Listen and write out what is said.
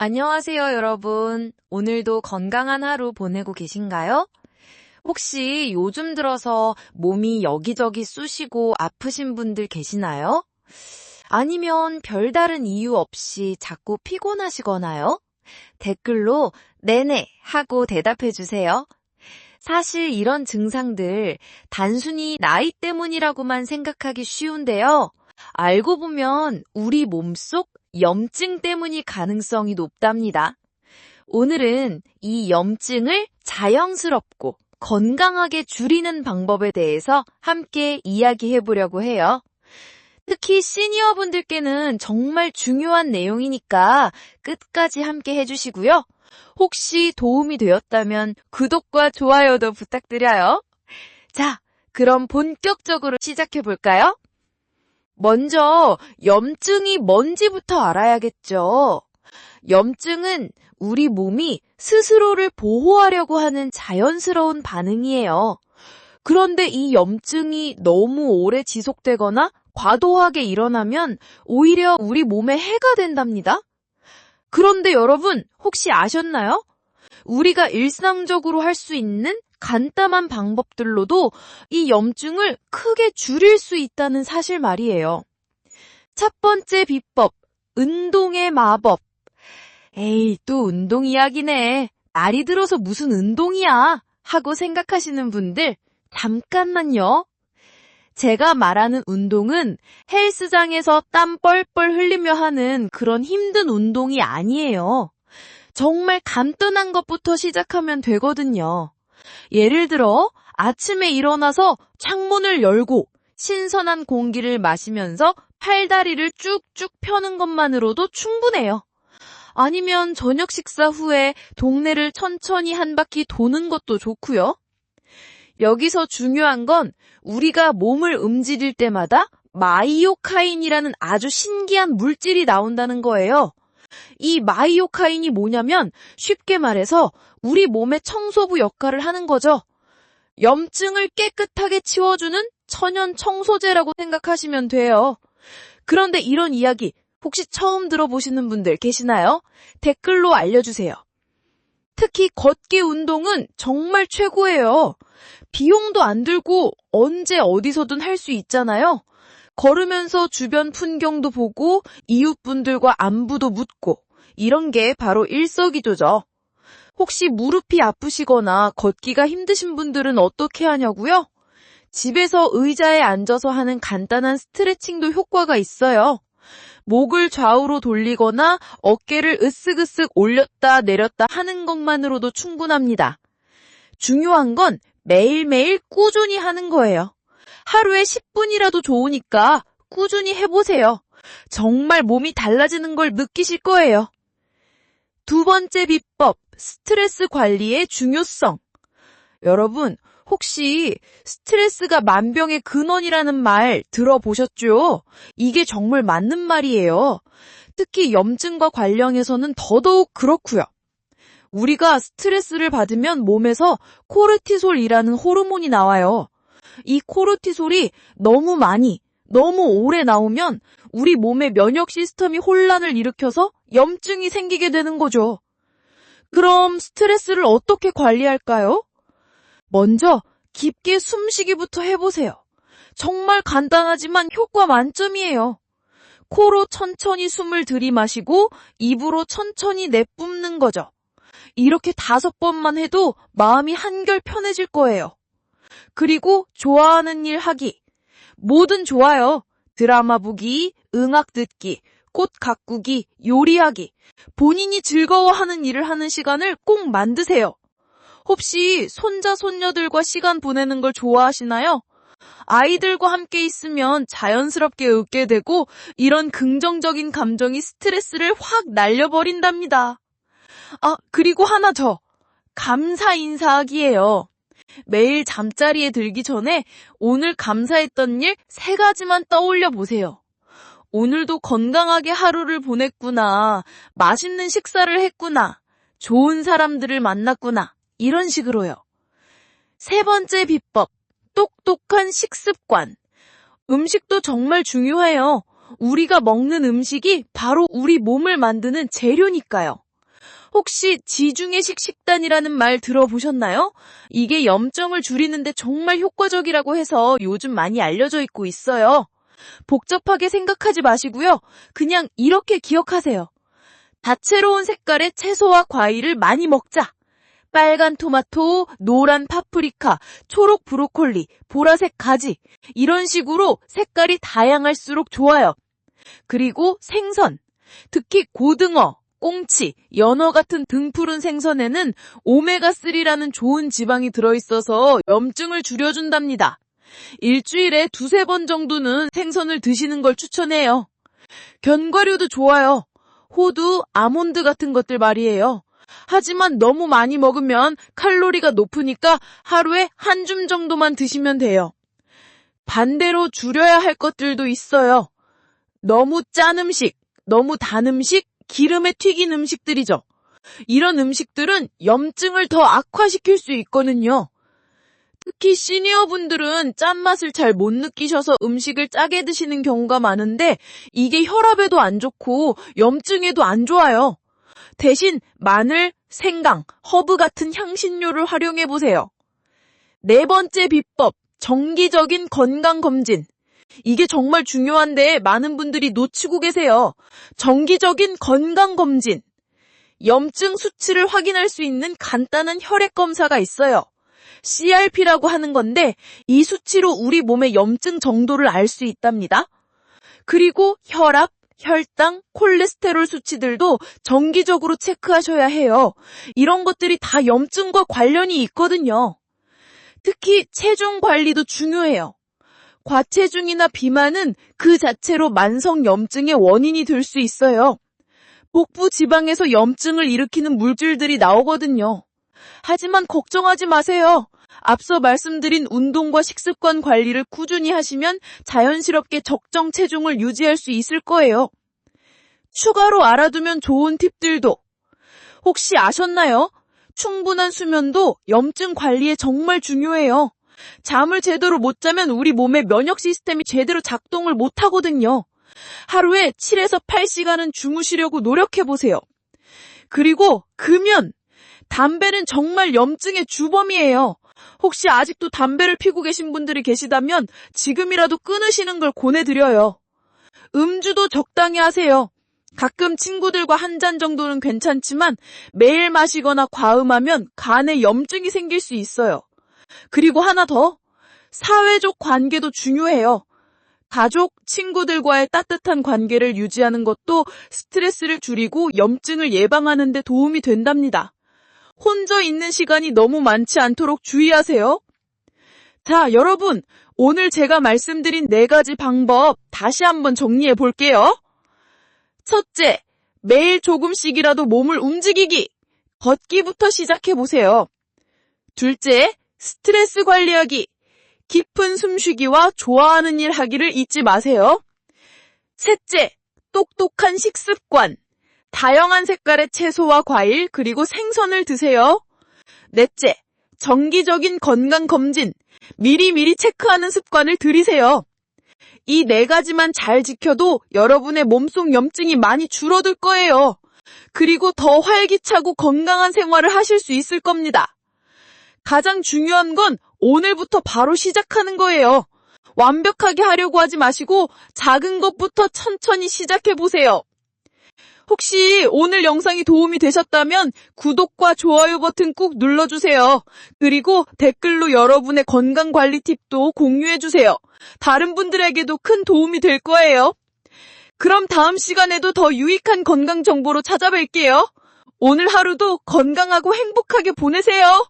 안녕하세요, 여러분. 오늘도 건강한 하루 보내고 계신가요? 혹시 요즘 들어서 몸이 여기저기 쑤시고 아프신 분들 계시나요? 아니면 별다른 이유 없이 자꾸 피곤하시거나요? 댓글로 네네 하고 대답해 주세요. 사실 이런 증상들 단순히 나이 때문이라고만 생각하기 쉬운데요. 알고 보면 우리 몸속 염증 때문일 가능성이 높답니다. 오늘은 이 염증을 자연스럽고 건강하게 줄이는 방법에 대해서 함께 이야기해 보려고 해요. 특히 시니어분들께는 정말 중요한 내용이니까 끝까지 함께 해주시고요. 혹시 도움이 되었다면 구독과 좋아요도 부탁드려요. 자, 그럼 본격적으로 시작해 볼까요? 먼저 염증이 뭔지부터 알아야겠죠. 염증은 우리 몸이 스스로를 보호하려고 하는 자연스러운 반응이에요. 그런데 이 염증이 너무 오래 지속되거나 과도하게 일어나면 오히려 우리 몸에 해가 된답니다. 그런데 여러분, 혹시 아셨나요? 우리가 일상적으로 할 수 있는 간단한 방법들로도 이 염증을 크게 줄일 수 있다는 사실 말이에요. 첫 번째 비법, 운동의 마법. 에이, 또 운동 이야기네. 날이 들어서 무슨 운동이야? 하고 생각하시는 분들, 잠깐만요. 제가 말하는 운동은 헬스장에서 땀 뻘뻘 흘리며 하는 그런 힘든 운동이 아니에요. 정말 간단한 것부터 시작하면 되거든요. 예를 들어 아침에 일어나서 창문을 열고 신선한 공기를 마시면서 팔다리를 쭉쭉 펴는 것만으로도 충분해요. 아니면 저녁 식사 후에 동네를 천천히 한 바퀴 도는 것도 좋고요. 여기서 중요한 건 우리가 몸을 움직일 때마다 마이오카인이라는 아주 신기한 물질이 나온다는 거예요. 이 마이오카인이 뭐냐면 쉽게 말해서 우리 몸의 청소부 역할을 하는 거죠. 염증을 깨끗하게 치워주는 천연 청소제라고 생각하시면 돼요. 그런데 이런 이야기 혹시 처음 들어보시는 분들 계시나요? 댓글로 알려주세요. 특히 걷기 운동은 정말 최고예요. 비용도 안 들고 언제 어디서든 할 수 있잖아요. 걸으면서 주변 풍경도 보고 이웃분들과 안부도 묻고 이런 게 바로 일석이조죠. 혹시 무릎이 아프시거나 걷기가 힘드신 분들은 어떻게 하냐고요? 집에서 의자에 앉아서 하는 간단한 스트레칭도 효과가 있어요. 목을 좌우로 돌리거나 어깨를 으쓱으쓱 올렸다 내렸다 하는 것만으로도 충분합니다. 중요한 건 매일매일 꾸준히 하는 거예요. 하루에 10분이라도 좋으니까 꾸준히 해보세요. 정말 몸이 달라지는 걸 느끼실 거예요. 두 번째 비법, 스트레스 관리의 중요성. 여러분, 혹시 스트레스가 만병의 근원이라는 말 들어보셨죠? 이게 정말 맞는 말이에요. 특히 염증과 관련해서는 더더욱 그렇고요. 우리가 스트레스를 받으면 몸에서 코르티솔이라는 호르몬이 나와요. 이 코르티솔이 너무 많이, 너무 오래 나오면 우리 몸의 면역 시스템이 혼란을 일으켜서 염증이 생기게 되는 거죠. 그럼 스트레스를 어떻게 관리할까요? 먼저 깊게 숨쉬기부터 해보세요. 정말 간단하지만 효과 만점이에요. 코로 천천히 숨을 들이마시고 입으로 천천히 내뿜는 거죠. 이렇게 5번만 해도 마음이 한결 편해질 거예요. 그리고 좋아하는 일 하기. 뭐든 좋아요. 드라마 보기, 음악 듣기, 꽃 가꾸기, 요리하기. 본인이 즐거워하는 일을 하는 시간을 꼭 만드세요. 혹시 손자, 손녀들과 시간 보내는 걸 좋아하시나요? 아이들과 함께 있으면 자연스럽게 웃게 되고 이런 긍정적인 감정이 스트레스를 확 날려버린답니다. 그리고 하나 더. 감사 인사하기예요. 매일 잠자리에 들기 전에 오늘 감사했던 일 3가지만 떠올려 보세요. 오늘도 건강하게 하루를 보냈구나. 맛있는 식사를 했구나. 좋은 사람들을 만났구나. 이런 식으로요. 세 번째 비법, 똑똑한 식습관. 음식도 정말 중요해요. 우리가 먹는 음식이 바로 우리 몸을 만드는 재료니까요. 혹시 지중해식 식단이라는 말 들어보셨나요? 이게 염증을 줄이는데 정말 효과적이라고 해서 요즘 많이 알려져 있고 있어요. 복잡하게 생각하지 마시고요. 그냥 이렇게 기억하세요. 다채로운 색깔의 채소와 과일을 많이 먹자. 빨간 토마토, 노란 파프리카, 초록 브로콜리, 보라색 가지. 이런 식으로 색깔이 다양할수록 좋아요. 그리고 생선. 특히 고등어, 꽁치, 연어 같은 등푸른 생선에는 오메가3라는 좋은 지방이 들어있어서 염증을 줄여준답니다. 일주일에 2~3번 정도는 생선을 드시는 걸 추천해요. 견과류도 좋아요. 호두, 아몬드 같은 것들 말이에요. 하지만 너무 많이 먹으면 칼로리가 높으니까 하루에 한 줌 정도만 드시면 돼요. 반대로 줄여야 할 것들도 있어요. 너무 짠 음식, 너무 단 음식, 기름에 튀긴 음식들이죠. 이런 음식들은 염증을 더 악화시킬 수 있거든요. 특히 시니어분들은 짠맛을 잘 못 느끼셔서 음식을 짜게 드시는 경우가 많은데 이게 혈압에도 안 좋고 염증에도 안 좋아요. 대신 마늘, 생강, 허브 같은 향신료를 활용해보세요. 4번째 비법, 정기적인 건강검진. 이게 정말 중요한데 많은 분들이 놓치고 계세요. 정기적인 건강검진. 염증 수치를 확인할 수 있는 간단한 혈액검사가 있어요. CRP라고 하는 건데 이 수치로 우리 몸의 염증 정도를 알 수 있답니다. 그리고 혈압, 혈당, 콜레스테롤 수치들도 정기적으로 체크하셔야 해요. 이런 것들이 다 염증과 관련이 있거든요. 특히 체중 관리도 중요해요. 과체중이나 비만은 그 자체로 만성 염증의 원인이 될 수 있어요. 복부 지방에서 염증을 일으키는 물질들이 나오거든요. 하지만 걱정하지 마세요. 앞서 말씀드린 운동과 식습관 관리를 꾸준히 하시면 자연스럽게 적정 체중을 유지할 수 있을 거예요. 추가로 알아두면 좋은 팁들도. 혹시 아셨나요? 충분한 수면도 염증 관리에 정말 중요해요. 잠을 제대로 못 자면 우리 몸의 면역 시스템이 제대로 작동을 못 하거든요. 하루에 7에서 8시간은 주무시려고 노력해보세요. 그리고 금연. 담배는 정말 염증의 주범이에요. 혹시 아직도 담배를 피고 계신 분들이 계시다면 지금이라도 끊으시는 걸 권해드려요. 음주도 적당히 하세요. 가끔 친구들과 한 잔 정도는 괜찮지만 매일 마시거나 과음하면 간에 염증이 생길 수 있어요. 그리고 하나 더, 사회적 관계도 중요해요. 가족, 친구들과의 따뜻한 관계를 유지하는 것도 스트레스를 줄이고 염증을 예방하는 데 도움이 된답니다. 혼자 있는 시간이 너무 많지 않도록 주의하세요. 자, 여러분, 오늘 제가 말씀드린 4가지 방법 다시 한번 정리해 볼게요. 첫째, 매일 조금씩이라도 몸을 움직이기. 걷기부터 시작해 보세요. 둘째, 스트레스 관리하기. 깊은 숨쉬기와 좋아하는 일 하기를 잊지 마세요. 셋째, 똑똑한 식습관. 다양한 색깔의 채소와 과일 그리고 생선을 드세요. 넷째, 정기적인 건강검진. 미리미리 체크하는 습관을 들이세요. 이 4가지만 잘 지켜도 여러분의 몸속 염증이 많이 줄어들 거예요. 그리고 더 활기차고 건강한 생활을 하실 수 있을 겁니다. 가장 중요한 건 오늘부터 바로 시작하는 거예요. 완벽하게 하려고 하지 마시고 작은 것부터 천천히 시작해보세요. 혹시 오늘 영상이 도움이 되셨다면 구독과 좋아요 버튼 꾹 눌러주세요. 그리고 댓글로 여러분의 건강관리 팁도 공유해주세요. 다른 분들에게도 큰 도움이 될 거예요. 그럼 다음 시간에도 더 유익한 건강 정보로 찾아뵐게요. 오늘 하루도 건강하고 행복하게 보내세요.